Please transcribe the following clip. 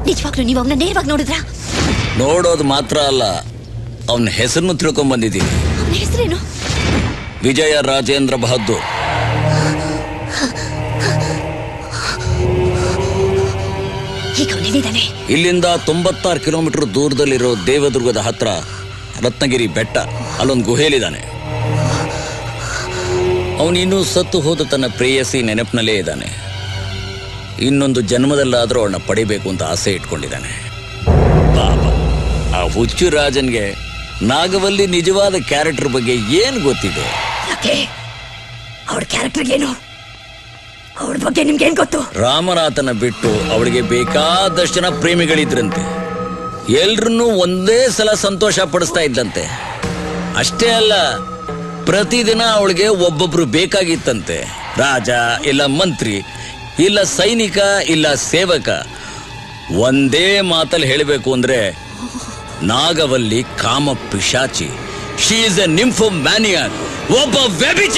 ನಿಜವಾಗ್ಲೂ ನೀವು ಅವನ್ನ ನೇರವಾಗಿ ನೋಡಿದ್ರಾ? ನೋಡೋದು ಮಾತ್ರ ಅಲ್ಲ, ಅವನ ಹೆಸರನ್ನು ತಿಳ್ಕೊಂಡ್ ಬಂದಿದ್ದೀನಿ. ಅವನ ಹೆಸರೇನು? ವಿಜಯ ರಾಜೇಂದ್ರ ಬಹದ್ದೂರ್. ಈಗ ಅವನಿದ್ದಾನೆ. ಇಲ್ಲಿಂದ 96 ಕಿಲೋಮೀಟರ್ ದೂರದಲ್ಲಿರೋ ದೇವದುರ್ಗದ ಹತ್ರ ರತ್ನಗಿರಿ ಬೆಟ್ಟ, ಅಲ್ಲೊಂದು ಗುಹೆಯಲ್ಲಿದ್ದಾನೆ. ಅವನಿನ್ನೂ ಸತ್ತು ಹೋದ ತನ್ನ ಪ್ರೇಯಸಿ ನೆನಪಿನಲ್ಲೇ ಇದ್ದಾನೆ. ಇನ್ನೊಂದು ಜನ್ಮದಲ್ಲಾದ್ರೂ ಅವಳನ್ನ ಪಡಿಬೇಕು ಅಂತ ಆಸೆ ಇಟ್ಕೊಂಡಿದ್ದಾನೆ. ಪಾಪ ಆ ಹುಚ್ಚು ರಾಜನ್ಗೆ ನಾಗವಲ್ಲಿ ನಿಜವಾದ ಕ್ಯಾರೆಕ್ಟರ್ ಬಗ್ಗೆ ಏನ್ ಗೊತ್ತಿದೆ? ಅವಳ ಕ್ಯಾರೆಕ್ಟರ್ ಏನು? ಅವಳ ಬಗ್ಗೆ ನಿಮ್ಗೆ ಏನ್ ಗೊತ್ತು? ರಾಮನಾಥನ ಬಿಟ್ಟು ಅವಳಿಗೆ ಬೇಕಾದಷ್ಟು ಜನ ಪ್ರೇಮಿಗಳಿದ್ರಂತೆ. ಎಲ್ರನ್ನೂ ಒಂದೇ ಸಲ ಸಂತೋಷ ಪಡಿಸ್ತಾ ಇದ್ದಂತೆ. ಅಷ್ಟೇ ಅಲ್ಲ, ಪ್ರತಿದಿನ ಅವಳಿಗೆ ಒಬ್ಬೊಬ್ರು ಬೇಕಾಗಿತ್ತಂತೆ. ರಾಜ ಇಲ್ಲ ಮಂತ್ರಿ ಇಲ್ಲ ಸೈನಿಕ ಇಲ್ಲ ಸೇವಕ. ಒಂದೇ ಮಾತಲ್ಲಿ ಹೇಳಬೇಕು ಅಂದ್ರೆ ನಾಗವಲ್ಲಿ ಕಾಮ ಪಿಶಾಚಿ. ಶಿ ಇಸ್ ಎ ನಿಂಫೋಮ್ಯಾನಿಯಾಕ್, ಒಬ್ಬ ವ್ಯಭಿಚಾರಿ.